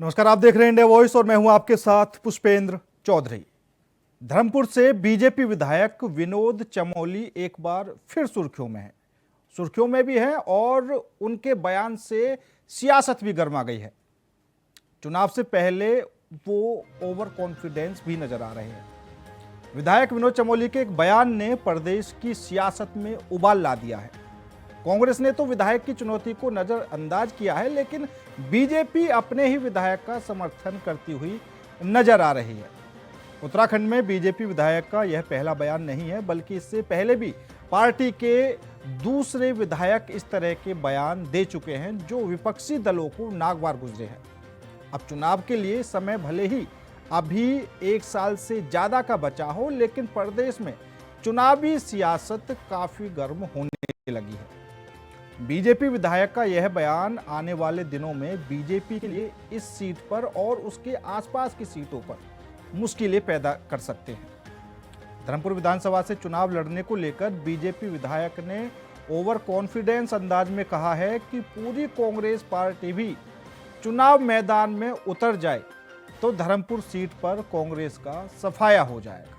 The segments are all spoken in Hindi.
नमस्कार, आप देख रहे हैं इंडिया वॉइस और मैं हूं आपके साथ पुष्पेंद्र चौधरी। धर्मपुर से बीजेपी विधायक विनोद चमोली एक बार फिर सुर्खियों में है। सुर्खियों में भी है और उनके बयान से सियासत भी गर्मा गई है। चुनाव से पहले वो ओवर कॉन्फिडेंस भी नजर आ रहे हैं। विधायक विनोद चमोली के एक बयान ने प्रदेश की सियासत में उबाल ला दिया है। कांग्रेस ने तो विधायक की चुनौती को नजरअंदाज किया है, लेकिन बीजेपी अपने ही विधायक का समर्थन करती हुई नजर आ रही है। उत्तराखंड में बीजेपी विधायक का यह पहला बयान नहीं है, बल्कि इससे पहले भी पार्टी के दूसरे विधायक इस तरह के बयान दे चुके हैं जो विपक्षी दलों को नागवार गुजरे हैं। अब चुनाव के लिए समय भले ही अभी 1 साल से ज्यादा का बचा हो, लेकिन प्रदेश में चुनावी सियासत काफी गर्म होने लगी है। बीजेपी विधायक का यह बयान आने वाले दिनों में बीजेपी के लिए इस सीट पर और उसके आसपास की सीटों पर मुश्किलें पैदा कर सकते हैं। धर्मपुर विधानसभा से चुनाव लड़ने को लेकर बीजेपी विधायक ने ओवर कॉन्फिडेंस अंदाज में कहा है कि पूरी कांग्रेस पार्टी भी चुनाव मैदान में उतर जाए तो धर्मपुर सीट पर कांग्रेस का सफाया हो जाएगा।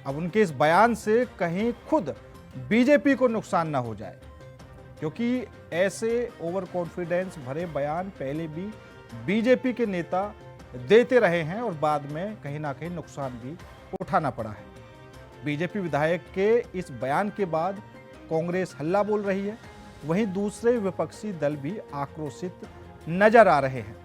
अब उनके इस बयान से कहीं खुद बीजेपी को नुकसान ना हो जाए, क्योंकि ऐसे ओवर कॉन्फिडेंस भरे बयान पहले भी बीजेपी के नेता देते रहे हैं और बाद में कहीं ना कहीं नुकसान भी उठाना पड़ा है। बीजेपी विधायक के इस बयान के बाद कांग्रेस हल्ला बोल रही है, वहीं दूसरे विपक्षी दल भी आक्रोशित नजर आ रहे हैं।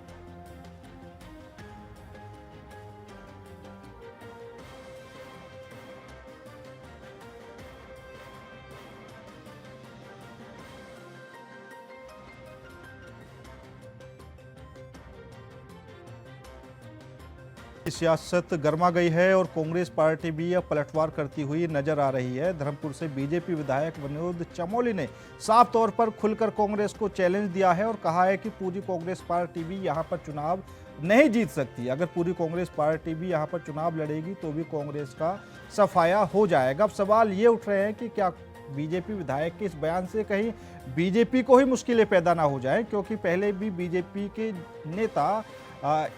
सियासत गर्मा गई है और कांग्रेस पार्टी भी अब पलटवार करती हुई नजर आ रही है। धर्मपुर से बीजेपी विधायक विनोद चमोली ने साफ तौर पर खुलकर कांग्रेस को चैलेंज दिया है और कहा है कि पूरी कांग्रेस पार्टी भी यहां पर चुनाव नहीं जीत सकती। अगर पूरी कांग्रेस पार्टी भी यहां पर चुनाव लड़ेगी तो भी कांग्रेस का सफाया हो जाएगा। अब सवाल ये उठ रहे हैं कि क्या बीजेपी विधायक के इस बयान से कहीं बीजेपी को ही मुश्किलें पैदा ना हो जाए, क्योंकि पहले भी बीजेपी के नेता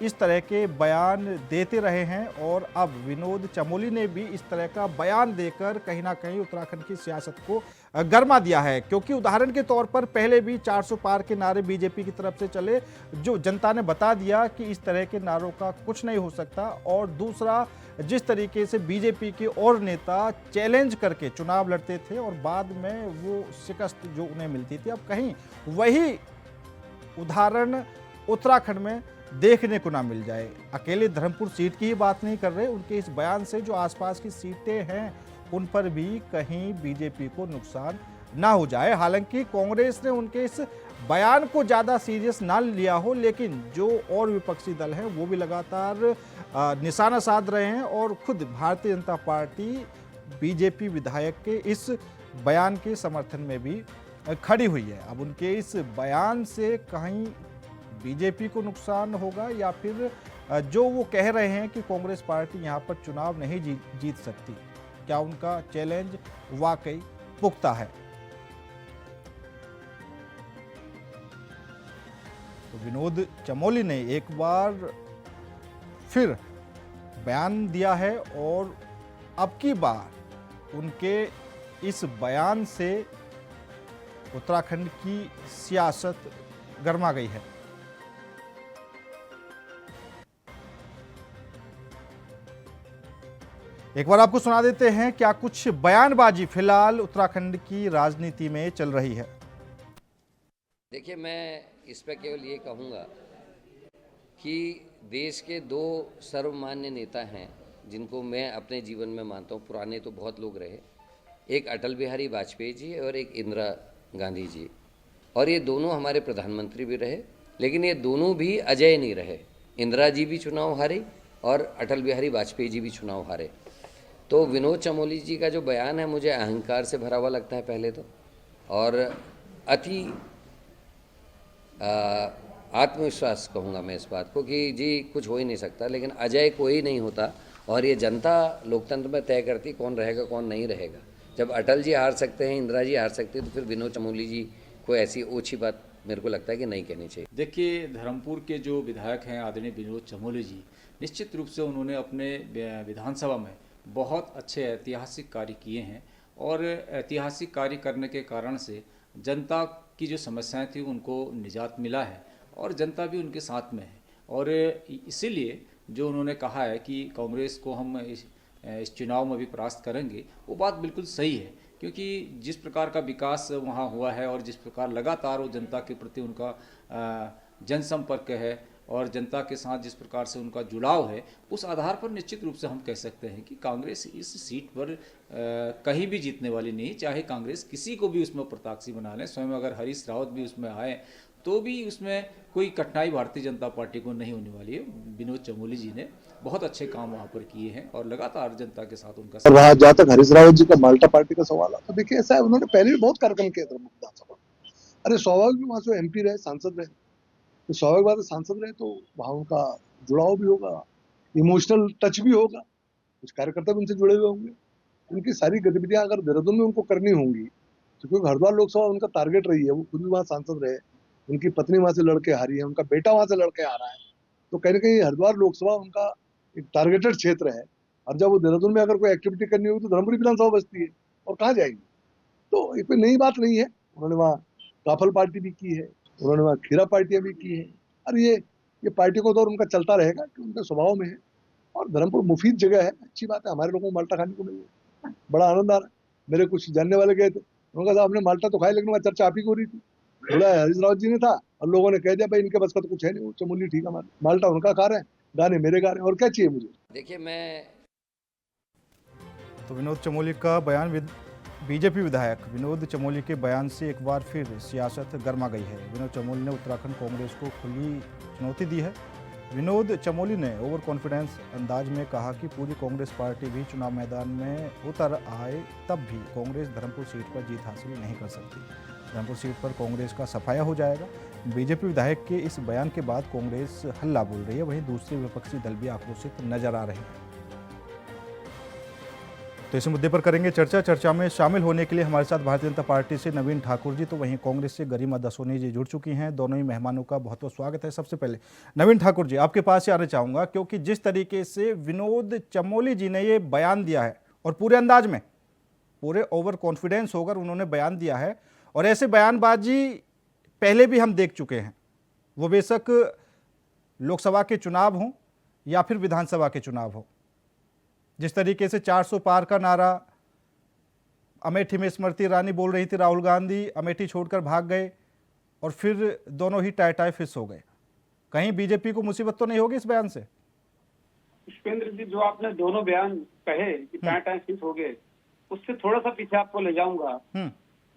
इस तरह के बयान देते रहे हैं और अब विनोद चमोली ने भी इस तरह का बयान देकर कहीं ना कहीं उत्तराखंड की सियासत को गर्मा दिया है। क्योंकि उदाहरण के तौर पर पहले भी 400 पार के नारे बीजेपी की तरफ से चले, जो जनता ने बता दिया कि इस तरह के नारों का कुछ नहीं हो सकता। और दूसरा, जिस तरीके से बीजेपी के और नेता चैलेंज करके चुनाव लड़ते थे और बाद में वो शिकस्त जो उन्हें मिलती थी, अब कहीं वही उदाहरण उत्तराखंड में देखने को ना मिल जाए। अकेले धर्मपुर सीट की ही बात नहीं कर रहे, उनके इस बयान से जो आसपास की सीटें हैं उन पर भी कहीं बीजेपी को नुकसान ना हो जाए। हालांकि कांग्रेस ने उनके इस बयान को ज्यादा सीरियस ना लिया हो, लेकिन जो और विपक्षी दल हैं वो भी लगातार निशाना साध रहे हैं और खुद भारतीय जनता पार्टी बीजेपी विधायक के इस बयान के समर्थन में भी खड़ी हुई है। अब उनके इस बयान से कहीं बीजेपी को नुकसान होगा या फिर जो वो कह रहे हैं कि कांग्रेस पार्टी यहां पर चुनाव नहीं जीत सकती, क्या उनका चैलेंज वाकई पुख्ता है? तो विनोद चमोली ने एक बार फिर बयान दिया है और अब की बार उनके इस बयान से उत्तराखंड की सियासत गर्मा गई है। एक बार आपको सुना देते हैं क्या कुछ बयानबाजी फिलहाल उत्तराखंड की राजनीति में चल रही है। देखिए, मैं इस पर केवल ये कहूँगा कि देश के 2 सर्वमान्य नेता हैं जिनको मैं अपने जीवन में मानता हूँ। पुराने तो बहुत लोग रहे, एक अटल बिहारी वाजपेयी जी और एक इंदिरा गांधी जी, और ये दोनों हमारे प्रधानमंत्री भी रहे, लेकिन ये दोनों भी अजय नहीं रहे। इंदिरा जी भी चुनाव हारे और अटल बिहारी वाजपेयी जी भी चुनाव हारे। तो विनोद चमोली जी का जो बयान है मुझे अहंकार से भरा हुआ लगता है पहले तो, और अति आत्मविश्वास कहूँगा मैं इस बात को कि जी कुछ हो ही नहीं सकता, लेकिन अजय कोई नहीं होता और ये जनता लोकतंत्र में तय करती कौन रहेगा कौन नहीं रहेगा। जब अटल जी हार सकते हैं, इंदिरा जी हार सकते हैं, तो फिर विनोद चमोली जी को ऐसी ओछी बात मेरे को लगता है कि नहीं कहनी चाहिए। देखिए, धर्मपुर के जो विधायक हैं आदरणीय विनोद चमोली जी, निश्चित रूप से उन्होंने अपने विधानसभा में बहुत अच्छे ऐतिहासिक कार्य किए हैं और ऐतिहासिक कार्य करने के कारण से जनता की जो समस्याएं थी उनको निजात मिला है और जनता भी उनके साथ में है। और इसीलिए जो उन्होंने कहा है कि कांग्रेस को हम इस चुनाव में भी परास्त करेंगे, वो बात बिल्कुल सही है, क्योंकि जिस प्रकार का विकास वहाँ हुआ है और जिस प्रकार लगातार वो जनता के प्रति उनका जनसंपर्क है और जनता के साथ जिस प्रकार से उनका जुड़ाव है, उस आधार पर निश्चित रूप से हम कह सकते हैं कि कांग्रेस इस सीट पर कहीं भी जीतने वाली नहीं, चाहे कांग्रेस किसी को भी उसमें प्रत्याशी बना लें। स्वयं अगर हरीश रावत भी उसमें आए तो भी उसमें कोई कठिनाई भारतीय जनता पार्टी को नहीं होने वाली है। विनोद चमोली जी ने बहुत अच्छे काम वहाँ पर किए हैं और लगातार जनता के साथ उनका रहा। जहाँ तक हरीश रावत जी का माल्टा पार्टी का सवाल है, तो देखिए ऐसा है, उन्होंने पहले भी बहुत कार्यक्रम किया था विधानसभा। अरे स्वाभाविक भी वहाँ से MP रहे, सांसद रहे, तो स्वाभाविक बात है, सांसद रहे तो वहाँ उनका जुड़ाव भी होगा, इमोशनल टच भी होगा, कुछ कार्यकर्ता भी उनसे जुड़े हुए होंगे। उनकी सारी गतिविधियां अगर देहरादून में उनको करनी होंगी, तो क्योंकि हरिद्वार लोकसभा उनका टारगेट रही है, वो खुद भी वहाँ सांसद रहे, उनकी पत्नी वहां से लड़के हारी है, उनका बेटा वहां से लड़के आ रहा है, तो कहीं ना कहीं हरिद्वार लोकसभा उनका एक टारगेटेड क्षेत्र है। और जब वो देहरादून में अगर कोई एक्टिविटी करनी होगी तो धर्मपुरी विधानसभा बचती है, और कहाँ जाएगी। तो ये कोई नई बात नहीं है, उन्होंने वहाँ काफल पार्टी भी की है, उन्होंने वहाँ खीरा पार्टियां भी की है, और ये पार्टी को दौर उनका चलता रहेगा कि उनके स्वभाव में है। और धर्मपुर मुफीद जगह है, अच्छी बात है, हमारे लोगों को माल्टा खाने को मिल गया, बड़ा आनंद आ रहा है। मेरे कुछ जानने वाले गए थे, उन्होंने कहा हमने माल्टा तो खाया, लेकिन वहाँ चर्चा आप ही को हो रही थी, थोड़ा हरीश रावत जी ने था और लोगों ने कह दिया भाई इनके बस का तो कुछ है नहीं, चमोली ठीक है, माल्टा उनका खा रहे हैं, गाने मेरे गा रहे हैं, और क्या चाहिए मुझे। देखिए, मैं तो विनोद चमोली का बयान, बीजेपी विधायक विनोद चमोली के बयान से एक बार फिर सियासत गर्मा गई है। विनोद चमोली ने उत्तराखंड कांग्रेस को खुली चुनौती दी है। विनोद चमोली ने ओवर कॉन्फिडेंस अंदाज में कहा कि पूरी कांग्रेस पार्टी भी चुनाव मैदान में उतर आए तब भी कांग्रेस धर्मपुर सीट पर जीत हासिल नहीं कर सकती। धर्मपुर सीट पर कांग्रेस का सफाया हो जाएगा। बीजेपी विधायक के इस बयान के बाद कांग्रेस हल्ला बोल रही है, वहीं दूसरे विपक्षी दल भी आक्रोशित नजर आ रहे हैं। तो इस मुद्दे पर करेंगे चर्चा। चर्चा में शामिल होने के लिए हमारे साथ भारतीय जनता पार्टी से नवीन ठाकुर जी, तो वहीं कांग्रेस से गरिमा दसोनी जी जुड़ चुकी हैं। दोनों ही मेहमानों का बहुत बहुत स्वागत है। सबसे पहले नवीन ठाकुर जी, आपके पास ही आना चाहूँगा, क्योंकि जिस तरीके से विनोद चमोली जी ने ये बयान दिया है और पूरे अंदाज में, पूरे ओवर कॉन्फिडेंस होकर उन्होंने बयान दिया है, और ऐसे बयानबाजी पहले भी हम देख चुके हैं, वो बेशक लोकसभा के चुनाव हों या फिर विधानसभा के चुनाव हो। जिस तरीके से 400 पार का नारा अमेठी में स्मृति ईरानी बोल रही थी, राहुल गांधी अमेठी छोड़कर भाग गए और फिर दोनों ही टाई फिस हो गए। कहीं बीजेपी को मुसीबत तो नहीं होगी इस बयान से? पुष्पेंद्र जी, जो आपने दोनों बयान कहे कि टाई फिस हो गए, उससे थोड़ा सा पीछे आपको ले जाऊंगा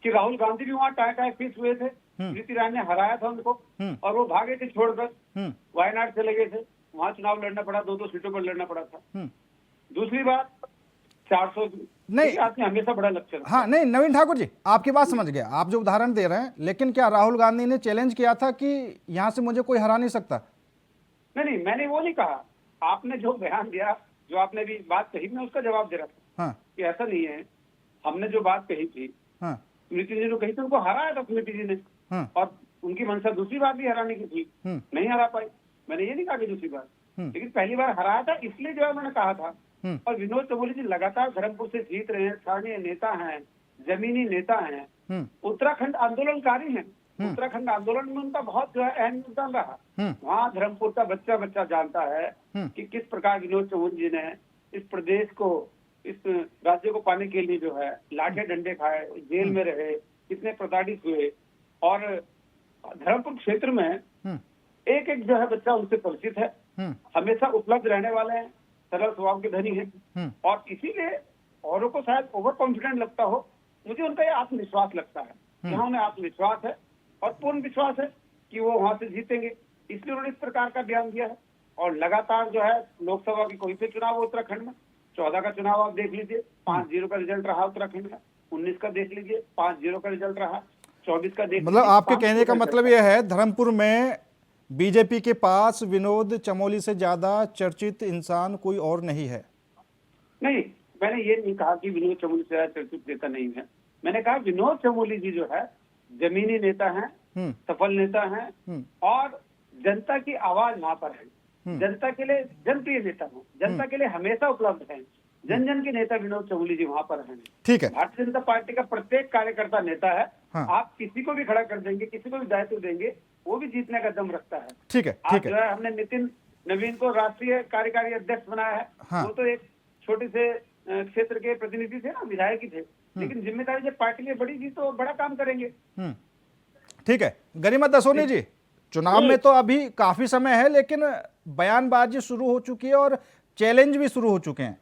कि राहुल गांधी भी वहाँ टाई फिस हुए थे, स्मृति ईरानी ने हराया था उनको और वो भागे थे छोड़कर, वायनाड चले गए थे, वहाँ चुनाव लड़ना पड़ा, 2-2 सीटों पर लड़ना पड़ा था। दूसरी बात, 400 नहीं, आपने हमेशा बड़ा लक्ष्य रखा। हाँ नहीं, नवीन ठाकुर जी आपकी बात समझ गया, आप जो उदाहरण दे रहे हैं, लेकिन क्या राहुल गांधी ने चैलेंज किया था कि यहाँ से मुझे कोई हरा नहीं सकता? नहीं, मैंने वो नहीं कहा। आपने जो बयान दिया, जो आपने भी बात कही, मैं उसका जवाब दे रहा था। हाँ, कि ऐसा नहीं है, हमने जो बात कही थी, हाँ, स्मृति जी ने कही थी, उनको हराया था स्मृति जी ने, हाँ, और उनकी मंशा दूसरी बार भी हराने की थी, नहीं हरा पाई। मैंने ये नहीं कहा कि दूसरी बार, लेकिन पहली बार हराया था, इसलिए जो है मैंने कहा था। और विनोद चमोली जी लगातार धर्मपुर से जीत रहे हैं, स्थानीय नेता हैं, जमीनी नेता हैं, उत्तराखंड आंदोलनकारी हैं। उत्तराखंड आंदोलन में उनका बहुत जो है अहम योगदान रहा। वहाँ धर्मपुर का बच्चा बच्चा जानता है कि किस प्रकार विनोद चमोली जी ने इस प्रदेश को, इस राज्य को पाने के लिए जो है लाठे डंडे खाए, जेल में रहे, कितने प्रताड़ित हुए, और धर्मपुर क्षेत्र में एक एक जो है बच्चा उनसे परिचित है, हमेशा उपलब्ध रहने वाले हैं, सरल स्वभाव के धनी हैं, और इसीलिए औरों को शायद ओवर कॉन्फिडेंट लगता हो, मुझे उनका ये आत्मविश्वास लगता है। यहाँ उन्हें आत्मविश्वास है और पूर्ण विश्वास है कि वो वहां से जीतेंगे, इसलिए उन्होंने इस प्रकार का बयान दिया है। और लगातार जो है लोकसभा की कोई से चुनाव हो उत्तराखंड में, 14 का चुनाव आप देख लीजिए, 5-0 का रिजल्ट रहा उत्तराखंड का, 19 का देख लीजिए 5-0 का रिजल्ट रहा, 24 का देख, मतलब आपके कहने का मतलब यह है धर्मपुर में बीजेपी के पास विनोद चमोली से ज्यादा चर्चित इंसान कोई और नहीं है? नहीं, मैंने ये नहीं कहा कि विनोद चमोली से ज्यादा चर्चित नेता नहीं है। मैंने कहा विनोद चमोली जी जो है जमीनी नेता हैं, सफल नेता हैं और जनता की आवाज वहां पर है। जनता के लिए जनप्रिय नेता हैं, जनता के लिए हमेशा उपलब्ध हैं। जन जन के नेता विनोद चमोली जी वहां पर हैं। ठीक है। भारतीय जनता पार्टी का प्रत्येक कार्यकर्ता नेता है। हाँ। आप किसी को भी खड़ा कर देंगे, किसी को भी दायित्व देंगे, वो भी जीतने का दम रखता है। ठीक है, आज ठीक जो है। है हमने नितिन नवीन को राष्ट्रीय कार्यकारी अध्यक्ष बनाया है। हाँ। वो तो एक छोटे से क्षेत्र के प्रतिनिधि थे ना, विधायक ही थे, लेकिन जिम्मेदारी जब पार्टी के लिए बड़ी थी तो बड़ा काम करेंगे। ठीक है। गरिमा दसोनी जी, चुनाव में तो अभी काफी समय है, लेकिन बयानबाजी शुरू हो चुकी है और चैलेंज भी शुरू हो चुके हैं।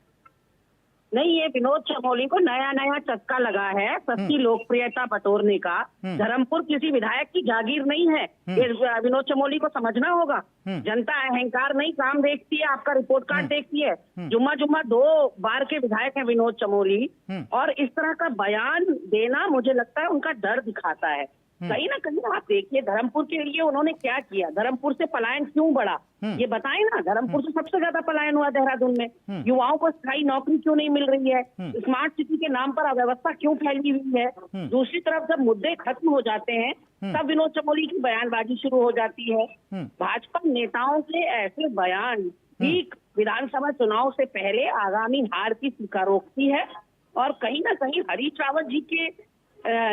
नहीं, ये विनोद चमोली को नया नया चस्का लगा है सस्ती लोकप्रियता बटोरने का। धर्मपुर किसी विधायक की जागीर नहीं है, ये विनोद चमोली को समझना होगा। जनता अहंकार नहीं, काम देखती है, आपका रिपोर्ट कार्ड देखती है। जुम्मा जुम्मा 2 बार के विधायक हैं विनोद चमोली, और इस तरह का बयान देना मुझे लगता है उनका डर दिखाता है। कहीं ना कहीं आप देखिए धर्मपुर के लिए उन्होंने क्या किया, धर्मपुर से पलायन क्यों बढ़ा, ये बताएं ना। धर्मपुर से सबसे ज्यादा पलायन हुआ देहरादून में। युवाओं को स्थायी नौकरी क्यों नहीं मिल रही है, स्मार्ट सिटी के नाम पर अव्यवस्था क्यों फैली हुई है। दूसरी तरफ जब मुद्दे खत्म हो जाते हैं तब विनोद चमोली की बयानबाजी शुरू हो जाती है। भाजपा नेताओं के ऐसे बयान ठीक विधानसभा चुनाव से पहले आगामी हार की स्वीकारोक्ति है, और कहीं ना कहीं हरीश रावत जी के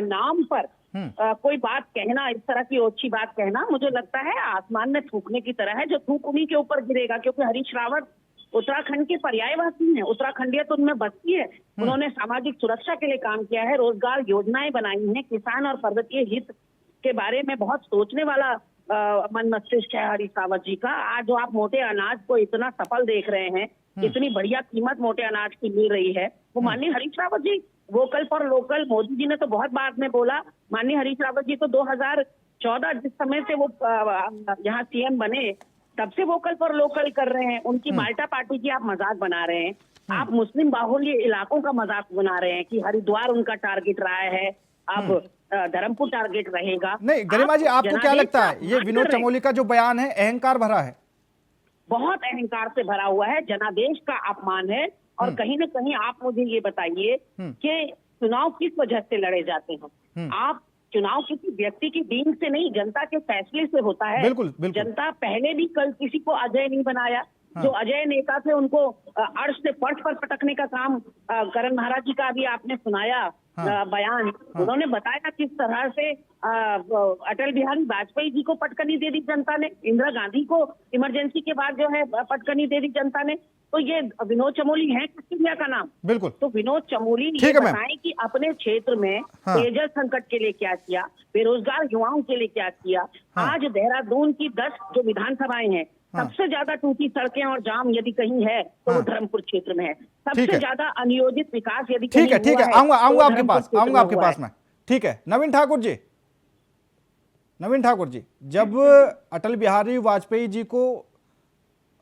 नाम पर कोई बात कहना, इस तरह की ओछी बात कहना, मुझे लगता है आसमान में थूकने की तरह है, जो थूक उन्हीं के ऊपर गिरेगा। क्योंकि हरीश रावत उत्तराखंड के पर्यायवासी हैं, उत्तराखंडियत उनमें बसती है। उन्होंने सामाजिक सुरक्षा के लिए काम किया है, रोजगार योजनाएं बनाई हैं, किसान और पर्वतीय हित के बारे में बहुत सोचने वाला मन मस्तिष्क है हरीश रावत जी का। आज जो आप मोटे अनाज को इतना सफल देख रहे हैं, इतनी बढ़िया कीमत मोटे अनाज की मिल रही है, वो माननीय Harish Rawat ji vocal for local, Modi ji ने तो बहुत बाद में बोला, माननीय हरीश रावत जी तो 2014 जिस समय से वो यहाँ सीएम बने तब से वोकल फॉर लोकल कर रहे हैं। उनकी माल्टा पार्टी की आप मजाक बना रहे हैं, आप मुस्लिम बाहुल्य इलाकों का मजाक बना रहे हैं कि हरिद्वार उनका टारगेट रहा है, अब धर्मपुर टारगेट रहेगा। नहीं गरिमा जी, आपको क्या लगता है ये विनोद चमोली का जो बयान है अहंकार भरा है? बहुत अहंकार से भरा हुआ है, जनादेश का अपमान है। और कहीं न कहीं आप मुझे ये बताइए कि चुनाव किस वजह से लड़े जाते हैं। आप चुनाव किसी व्यक्ति की डींग से नहीं, जनता के फैसले से होता है। बिल्कुल, बिल्कुल। जनता पहले भी कल किसी को अजय नहीं बनाया। जो अजय नेता थे उनको अर्श से फर्श पर पटकने का काम करण महाराज जी का अभी आपने सुनाया बयान। उन्होंने बताया किस तरह से अटल बिहारी वाजपेयी जी को पटकनी दे दी जनता ने, इंदिरा गांधी को इमरजेंसी के बाद जो है पटकनी दे दी जनता ने। तो ये विनोद चमोली है किस इंडिया का नाम? बिल्कुल। तो विनोद चमोली ये बताएं कि अपने क्षेत्र में पेयजल संकट के लिए क्या किया, बेरोजगार युवाओं के लिए क्या किया। आज देहरादून की 10 जो विधानसभाएं हैं, सबसे ज्यादा टूटी सड़कें और जाम यदि कहीं है तो वो धर्मपुर क्षेत्र में है। सबसे ज्यादा अनियोजित विकास यदि कहीं ठीक है, ठीक है, आऊंगा आपके पास में। ठीक है, नवीन ठाकुर जी, जब अटल बिहारी वाजपेयी जी को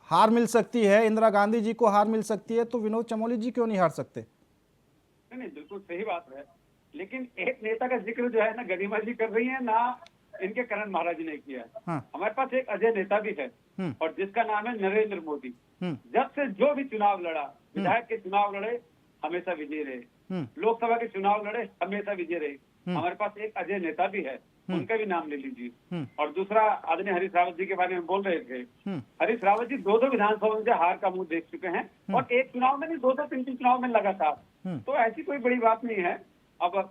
हार मिल सकती है, इंदिरा गांधी जी को हार मिल सकती है, तो विनोद चमोली जी क्यों नहीं हार सकते? नहीं, बिल्कुल सही बात है, लेकिन एक नेता का जिक्र जो है ना गरिमा जी कर रही है, ना इनके करण महाराज जी ने किया है। हमारे पास एक अजय नेता भी है और जिसका नाम है नरेंद्र मोदी। जब से जो भी चुनाव लड़ा, विधायक के चुनाव लड़े, हमेशा विजय रहे, लोकसभा के चुनाव लड़े, हमेशा विजय रहे। हमारे पास एक अजय नेता भी है, उनका भी नाम ले लीजिए। और दूसरा आदरणीय हरीश रावत जी के बारे में बोल रहे थे, हरीश रावत जी 2 विधानसभा में हार का मुंह देख चुके हैं और एक चुनाव में नहीं 2-3 चुनाव में लगातार। तो ऐसी कोई बड़ी बात नहीं है। अब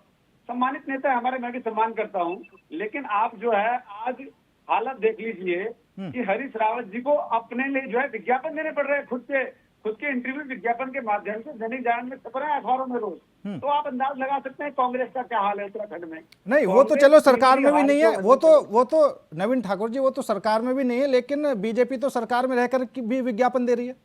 सम्मानित नेता हमारे, मैं भी सम्मान करता हूँ, लेकिन आप जो है आज हालत देख लीजिए कि हरीश रावत जी को अपने लिए जो है विज्ञापन देने पड़ रहे हैं, खुद के इंटरव्यू विज्ञापन के माध्यम से दैनिक जागरण में छप रहे हैं, अखबारों में रोज। तो आप अंदाज लगा सकते हैं कांग्रेस का क्या हाल है उत्तराखंड में। नहीं, वो तो चलो सरकार में भी नहीं है, वो तो नवीन ठाकुर जी वो तो सरकार में भी नहीं है, लेकिन बीजेपी तो सरकार में रहकर भी विज्ञापन दे रही है।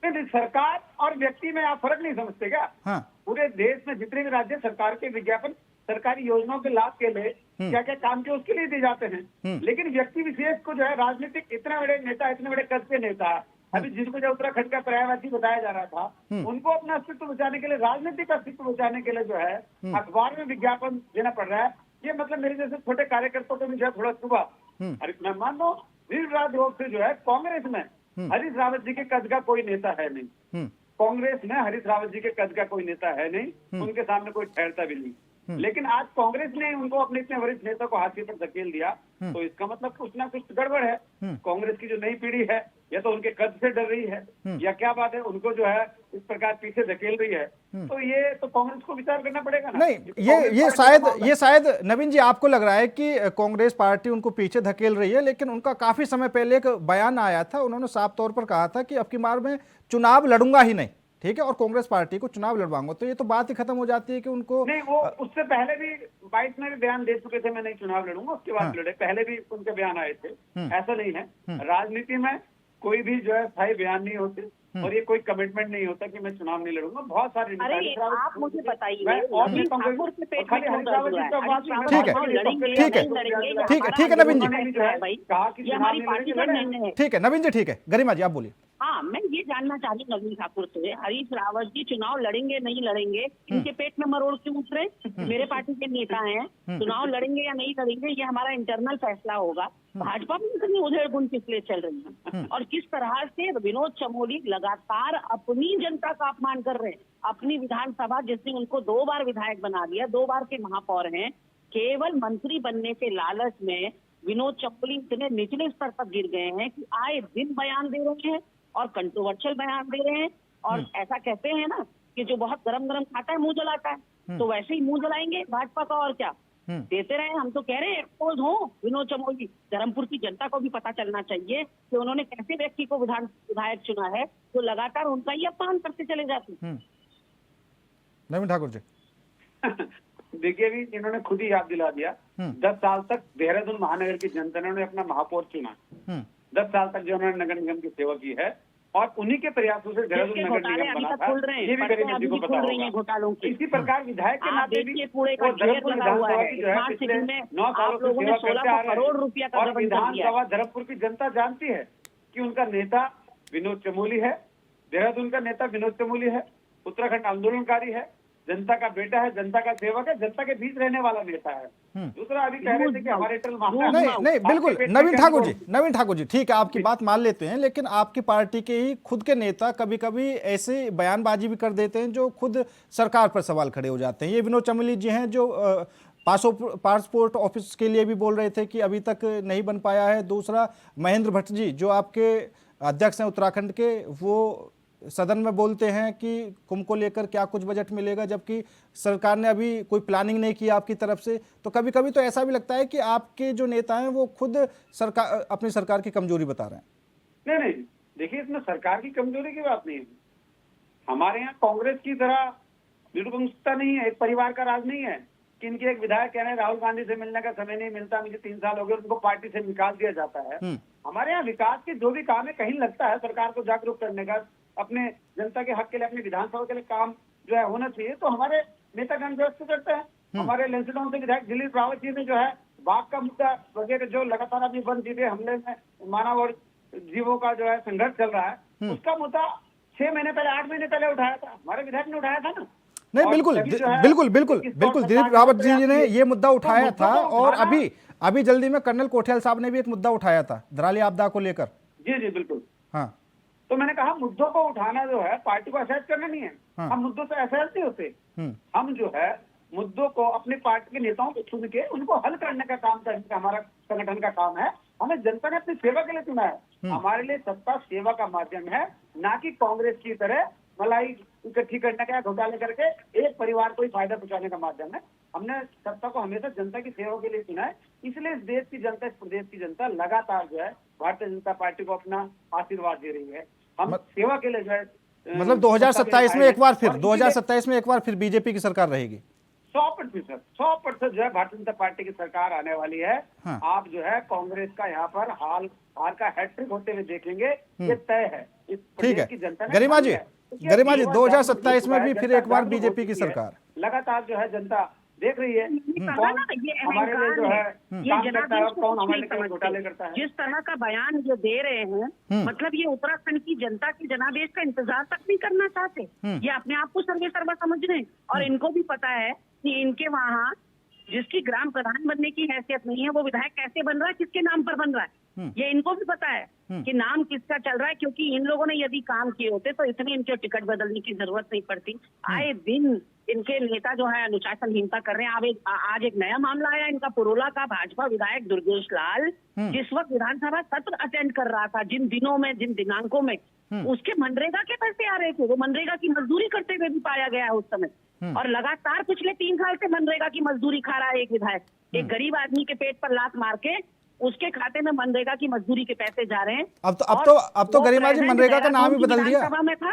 सरकार और व्यक्ति में आप फर्क नहीं समझते क्या? पूरे देश में जितने भी राज्य सरकार के विज्ञापन सरकारी योजनाओं के लाभ के लिए क्या क्या काम के उसके लिए दिए जाते हैं, लेकिन व्यक्ति विशेष को जो है राजनीतिक इतने बड़े नेता, इतने बड़े कद के नेता, अभी जिनको जो उत्तराखंड का पर्यायवासी बताया जा रहा था, उनको अपना अस्तित्व बचाने के लिए, राजनीतिक अस्तित्व बचाने के लिए जो है अखबार में विज्ञापन देना पड़ रहा है। ये मतलब मेरे जैसे छोटे कार्यकर्ताओं को भी जो है थोड़ा सुबह, अरे मैं मान लो निर्विवाद रूप से जो है कांग्रेस में हरीश रावत जी के कद का कोई नेता है नहीं, कांग्रेस में हरीश रावत जी के कद का कोई नेता है नहीं, उनके सामने कोई ठहरता भी नहीं। लेकिन आज कांग्रेस ने उनको अपने इतने वरिष्ठ नेता को हाथी पर धकेल दिया, तो इसका मतलब कुछ ना कुछ गड़बड़ है। कांग्रेस की जो नई पीढ़ी है या तो उनके कद से डर रही है या क्या बात है, उनको जो है इस प्रकार पीछे धकेल रही है। तो ये तो कांग्रेस को विचार करना पड़ेगा ना। नहीं, ये शायद नवीन जी आपको लग रहा है कि कांग्रेस पार्टी उनको पीछे धकेल रही है, लेकिन उनका काफी समय पहले एक बयान आया था, उन्होंने साफ तौर पर कहा था कि अब की बार मैं चुनाव लड़ूंगा ही नहीं, ठीक है, और कांग्रेस पार्टी को चुनाव लड़वाऊंगा। तो ये तो बात ही खत्म हो जाती है कि उनको नहीं, वो उससे पहले भी 22 में भी बयान दे चुके थे, मैं नहीं चुनाव लड़ूंगा, उसके बाद लड़े, पहले भी उनके बयान आए थे। ऐसा नहीं है, राजनीति में कोई भी जो है स्थायी बयान नहीं होते और ये कोई कमिटमेंट नहीं होता कि मैं चुनाव नहीं लड़ूंगा। बहुत सारे अरे आप मुझे बताइए, ठीक है नवीन जी, हमारी पार्टी का निर्णय है। ठीक है नवीन जी, ठीक है, गरिमा जी आप बोलिए। हाँ, मैं ये जानना चाह रही हूँ नवीन ठाकुर से, हरीश रावत जी चुनाव लड़ेंगे नहीं लड़ेंगे, इनके पेट में मरोड़ क्यों उतरे? मेरे पार्टी के नेता हैं, चुनाव लड़ेंगे या नहीं लड़ेंगे ये हमारा इंटरनल फैसला होगा। भाजपा में इतनी उधेड़ बुन किस लिए चल रही है और किस तरह से विनोद चमोली लगातार अपनी जनता का अपमान कर रहे हैं। अपनी विधानसभा जिसने उनको 2 बार विधायक बना दिया, 2 बार के महापौर हैं, केवल मंत्री बनने के लालच में विनोद चमोली इतने निचले स्तर पर गिर गए हैं कि आए दिन बयान दे रहे हैं और कंट्रोवर्शियल बयान दे रहे हैं। और ऐसा कहते हैं ना कि जो बहुत गरम गरम खाता है मुंह जलाता है, तो वैसे ही मुंह जलाएंगे भाजपा का। और क्या देते रहे, हम तो कह रहे हैं एक्सपोज हो विनोद चमोली। धर्मपुर की जनता को भी पता चलना चाहिए कि उन्होंने कैसे व्यक्ति को विधायक चुना है जो लगातार उनका ही अपमान करते चले जाते हैं। नवीन ठाकुर जी देखिए, भी इन्होंने खुद ही याद दिला दिया, 10 साल तक देहरादून महानगर की जनता ने अपना महापौर चुना, 10 साल तक जो उन्होंने नगर निगम की सेवा की है और उन्हीं के प्रयासों से देहरादून नगर निगम बना था, ये भी गरिमा जी को पता होगा। इसी प्रकार विधायक के नाते भी धर्मपुर विधानसभा की जो है पिछले 9 सालों से सेवा करते आ रहे हैं और विधानसभा धर्मपुर की जनता जानती है कि उनका नेता विनोद चमोली है, देहरादून का नेता विनोद चमोली है, उत्तराखंड आंदोलनकारी है, जनता का बेटा है, जनता का सेवक है, जनता के बीच रहने वाला नेता है। दूसरा अभी कह रहे थे कि हमारे नहीं बिल्कुल नवीन ठाकुर जी ठीक है, आपकी बात मान लेते हैं, लेकिन आपकी पार्टी के ही खुद के नेता कभी कभी ऐसे बयानबाजी भी कर देते हैं जो खुद सरकार पर सवाल खड़े हो जाते हैं। ये विनोद चमोली जी हैं जो पासपोर्ट ऑफिस के लिए भी बोल रहे थे कि अभी तक नहीं बन पाया है। दूसरा महेंद्र भट्ट जी जो आपके अध्यक्ष हैं उत्तराखंड के, वो सदन में बोलते हैं कि कुंभ को लेकर क्या कुछ बजट मिलेगा, जबकि सरकार ने अभी कोई प्लानिंग नहीं की आपकी तरफ से। तो कभी कभी तो ऐसा भी लगता है कि आपके जो नेता हैं वो खुद अपनी सरकार की कमजोरी बता रहे हैं। नहीं, देखिए इसमें सरकार की कमजोरी की बात नहीं है। हमारे यहाँ कांग्रेस की तरह निरुपंखता नहीं है, एक परिवार का राज नहीं है कि इनके एक विधायक कह रहे हैं राहुल गांधी से मिलने का समय नहीं मिलता, मुझे 3 साल हो गए, उनको पार्टी से निकाल दिया जाता है। हमारे यहाँ विकास के जो भी काम है, कहीं लगता है सरकार को जागरूक करने का, अपने जनता के हक के लिए, अपनी विधानसभा के लिए काम जो है होना चाहिए, तो हमारे नेतागण व्यवस्था करते हैं। हमारे लेंसडाउन से विधायक दिलीप रावत जी ने जो है बाघ का मुद्दा वगैरह जो लगातार अभी वन जीवे हमले में मानव और जीवों का जो है संघर्ष चल रहा है, उसका मुद्दा 6 महीने पहले 8 महीने पहले उठाया था, हमारे विधायक ने उठाया था ना। नहीं बिल्कुल दिलीप रावत जी ने ये मुद्दा उठाया था और अभी जल्दी में कर्नल कोठियाल साहब ने भी एक मुद्दा उठाया था धराली आपदा को लेकर। जी बिल्कुल। हाँ, तो मैंने कहा मुद्दों को उठाना जो है पार्टी को असहज करना नहीं है। हम मुद्दों से असहज नहीं होते। हम जो है मुद्दों को अपनी पार्टी के नेताओं को चुन के उनको हल करने का काम करने का हमारा संगठन का काम है। हमें जनता ने अपनी सेवा के लिए चुना है। हमारे लिए सत्ता सेवा का माध्यम है, ना कि कांग्रेस की तरह मलाई इकट्ठी करने का, घोटाले करके एक परिवार को ही फायदा पहुंचाने का माध्यम है। हमने सत्ता को हमेशा जनता की सेवा के लिए चुना है। इसलिए इस देश की जनता, इस प्रदेश की जनता लगातार जो है भारतीय जनता पार्टी को अपना आशीर्वाद दे रही है। हम सेवा के लिए जो है मतलब 2027 में एक बार फिर बीजेपी की सरकार रहेगी। 100% जो है भारतीय जनता पार्टी की सरकार आने वाली है। आप जो है कांग्रेस का यहाँ पर हार का हैट्रिक होते हुए देखेंगे, ये तय है। इस प्रदेश की जनता ने गरिमा जी 2027 में भी फिर एक बार बीजेपी की सरकार लगातार जो है जनता देख रही है कौन हमारे लिए जो है काम करता है और कौन हमारे लिए घोटाले करता है। जिस तरह का बयान जो दे रहे हैं, मतलब ये उत्तराखंड की जनता के जनादेश का इंतजार तक नहीं करना चाहते। ये अपने आप को सर्वे सर्वा समझ रहे हैं और इनको भी पता है कि इनके वहाँ जिसकी ग्राम प्रधान बनने की हैसियत नहीं है, वो विधायक कैसे बन रहा है, किसके नाम पर बन रहा है, ये इनको भी पता है। कि नाम किसका चल रहा है, क्योंकि इन लोगों ने यदि काम किए होते तो इतने इनके टिकट बदलने की जरूरत नहीं पड़ती। आए दिन इनके नेता जो है अनुशासनहीनता कर रहे हैं। आज एक नया मामला आया इनका, पुरोला का भाजपा विधायक दुर्गेश लाल जिस वक्त विधानसभा सत्र अटेंड कर रहा था, जिन दिनों में, जिन दिनांकों में उसके मनरेगा के पैसे आ रहे थे, वो मनरेगा की मजदूरी करते हुए भी पाया गया है उस समय। और लगातार पिछले 3 साल से मनरेगा की मजदूरी खा रहा है एक विधायक। एक गरीब आदमी के पेट पर लात मार के उसके खाते में मनरेगा की मजदूरी के पैसे जा रहे हैं। अब तो गरिमा जी मनरेगा का नाम ही बदल दिया। सभा में था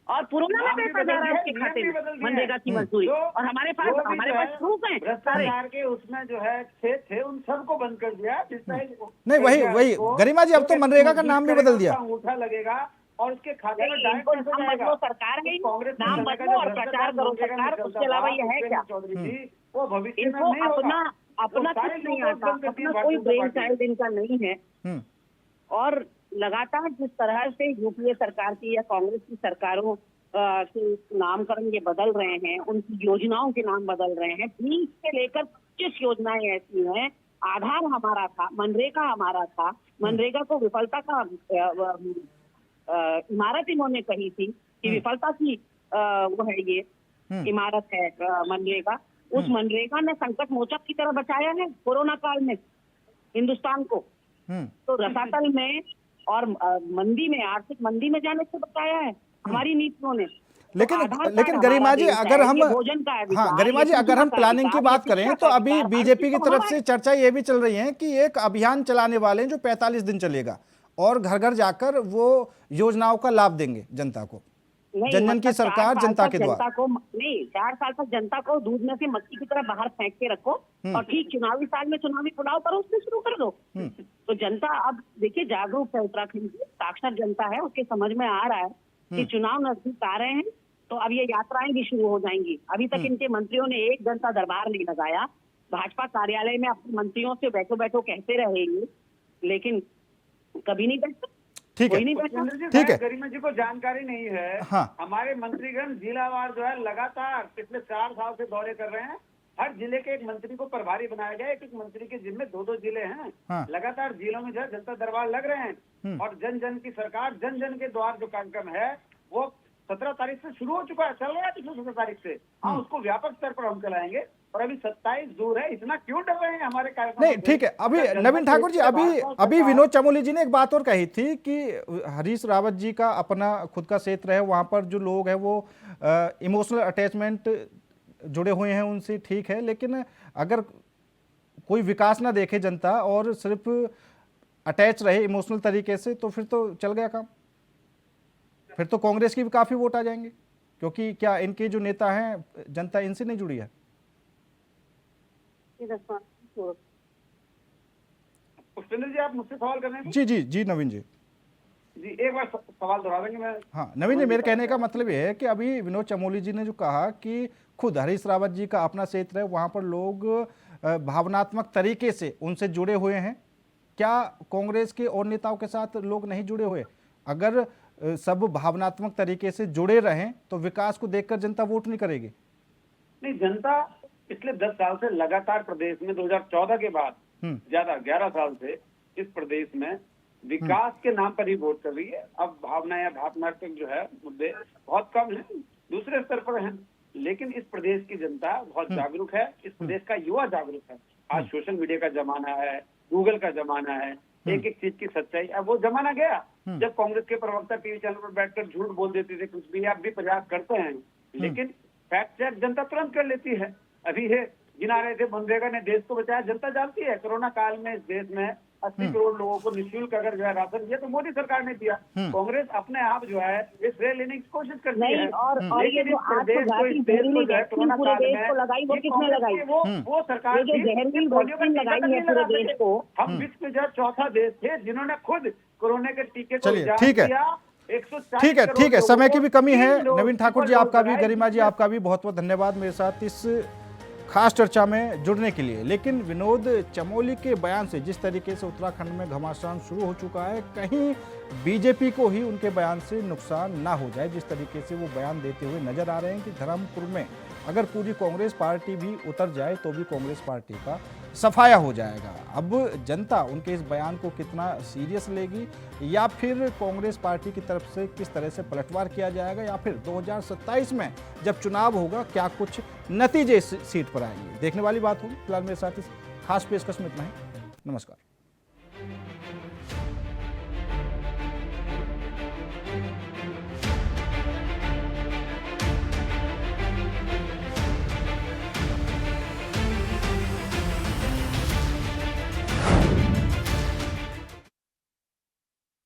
और पुरोला में पैसा जा रहा है उसके खाते में मनरेगा की मजदूरी। और हमारे पास प्रूफ है। भ्रष्टाचार के उसमें जो है थे उन सबको बंद कर दिया। नहीं, वही गरिमा जी, अब तो मनरेगा का नाम भी बदल दिया। अंगूठा लगेगा और उसके खाते में सरकार है, कांग्रेस नाम बदलो और प्रचार करो सरकार। उसके अलावा यह है क्या? चौधरी जी, वो भविष्य में इनको नहीं होगा। अपना कुछ नहीं आता, अपना कोई ब्रेन चाइल्ड इनका नहीं है। और लगातार जिस तरह से यूपीए सरकार की या कांग्रेस की सरकारों के नामकरण ये बदल रहे हैं, उनकी योजनाओं के नाम बदल रहे हैं। 20 से लेकर 25 योजनाएं ऐसी हैं। आधार हमारा था, मनरेगा हमारा था। मनरेगा को विफलता का इमारत इन्होंने कही थी कि विफलता की वो है ये इमारत है मनरेगा। उस मनरेगा ने संकट मोचक की तरह बचाया है कोरोना काल में हिंदुस्तान को। तो रसातल में और मंदी में, आर्थिक मंदी में जाने से बचाया है हमारी नीतियों ने। लेकिन गरिमा जी, अगर हम गरिमा जी, अगर हम प्लानिंग की बात करें तो अभी बीजेपी की तरफ से चर्चा ये भी चल रही है कि एक अभियान चलाने वाले हैं जो 45 दिन चलेगा और घर घर जाकर वो योजनाओं का लाभ देंगे जनता को। जन जन की सरकार जनता के द्वार। 4 साल तक जनता को दूध में से मक्खी की तरह बाहर फेंक के रखो और ठीक चुनावी साल में चुनावी पुलाव करो, उससे शुरू कर दो। तो जनता अब देखिए जागरूक है, उत्तराखंड की साक्षर जनता है, उसके समझ में आ रहा है कि चुनाव नजदीक आ रहे हैं। तो अब ये यात्राएं भी शुरू हो जाएंगी। अभी तक इनके मंत्रियों ने एक जनता दरबार नहीं लगाया। भाजपा कार्यालय में अपने मंत्रियों से बैठो बैठो कहते रहेंगे, लेकिन कभी नहीं बैठते। ठीक है। गरिमा जी को जानकारी नहीं है। हमारे मंत्रीगण जिलावार जो है लगातार पिछले 4 साल से दौरे कर रहे हैं। हर जिले के एक मंत्री को प्रभारी बनाया गया है। एक मंत्री के जिम्मे 2-2 जिले हैं। लगातार जिलों में जो है जनता दरबार लग रहे हैं और जन जन की सरकार, जन जन के द्वार जो कार्यक्रम है वो 17 तारीख से शुरू हो चुका है, चल रहा है पिछले 17 तारीख से। उसको व्यापक स्तर पर हम चलाएंगे और अभी 27 दूर है। इतना क्यों डर रहे हैं हमारे कार्यक्रम? नहीं, ठीक है। अभी नवीन ठाकुर जी, अभी विनोद चमोली जी ने एक बात और कही थी कि हरीश रावत जी का अपना खुद का क्षेत्र है, वहां पर जो लोग हैं वो इमोशनल अटैचमेंट जुड़े हुए हैं उनसे, ठीक है। लेकिन अगर कोई विकास ना देखे जनता और सिर्फ अटैच रहे इमोशनल तरीके से, तो फिर तो चल गया काम। फिर तो कांग्रेस की भी काफी वोट आ जाएंगे, क्योंकि क्या इनके जो नेता हैं जनता इनसे नहीं जुड़ी है? पुष्पेंद्र जी, आप मुझसे सवाल कर रहे हैं? जी नवीन जी, एक बार सवाल दोहरा देंगे? मैं नवीन जी, मेरे कहने का मतलब ये है कि अभी विनोद चमोली जी ने जो कहा कि खुद हरीश रावत जी का अपना क्षेत्र है, वहां पर लोग भावनात्मक तरीके से उनसे जुड़े हुए हैं। क्या कांग्रेस के और नेताओं के साथ लोग नहीं जुड़े हुए? अगर सब भावनात्मक तरीके से जुड़े रहें तो विकास को देखकर जनता वोट नहीं करेगी। नहीं, जनता पिछले 10 साल से लगातार प्रदेश में 2014 के बाद ज्यादा 11 साल से इस प्रदेश में विकास के नाम पर ही वोट कर रही है। अब भावना या भावनात्मक जो है मुद्दे बहुत कम है, दूसरे स्तर पर हैं। लेकिन इस प्रदेश की जनता बहुत जागरूक है, इस प्रदेश का युवा जागरूक है। आज सोशल मीडिया का जमाना है, गूगल का जमाना है, एक एक चीज की सच्चाई। अब वो जमाना गया जब कांग्रेस के प्रवक्ता टीवी चैनल पर बैठकर झूठ बोल देते थे, कुछ भी। आप भी प्रयास करते हैं, लेकिन फैक्ट चेक जनता तुरंत कर लेती है। अभी ये गिना रहे थे मनरेगा ने देश को बचाया। जनता जानती है कोरोना काल में इस देश में 80 करोड़ लोगों को निःशुल्क अगर जो है राशन दिया तो मोदी सरकार ने दिया। कांग्रेस अपने आप जो है ये श्रेय लेने की कोशिश करती है। और ये जो प्रदेश को इस देश को जो है कोरोना काल में लगाई, वो किसने लगाई? वो सरकार जो जहरीली वैक्सीन लगाई है पूरे देश को। हम विश्व में जो 4था देश थे जिन्होंने खुद कोरोना के टीके को चलिए, ठीक है, ठीक है। समय की भी कमी है। नवीन ठाकुर जी आपका भी, गरिमा जी आपका भी बहुत बहुत धन्यवाद मेरे साथ इस खास चर्चा में जुड़ने के लिए। लेकिन विनोद चमोली के बयान से जिस तरीके से उत्तराखंड में घमासान शुरू हो चुका है, कहीं बीजेपी को ही उनके बयान से नुकसान ना हो जाए, जिस तरीके से वो बयान देते हुए नजर आ रहे हैं कि धर्मपुर में अगर पूरी कांग्रेस पार्टी भी उतर जाए तो भी कांग्रेस पार्टी का सफाया हो जाएगा। अब जनता उनके इस बयान को कितना सीरियस लेगी, या फिर कांग्रेस पार्टी की तरफ से किस तरह से पलटवार किया जाएगा, या फिर 2027 में जब चुनाव होगा क्या कुछ नतीजे इस सीट पर आएंगे, देखने वाली बात होगी। फिलहाल मेरे साथ इस खास पेशकश में इतना ही। नमस्कार।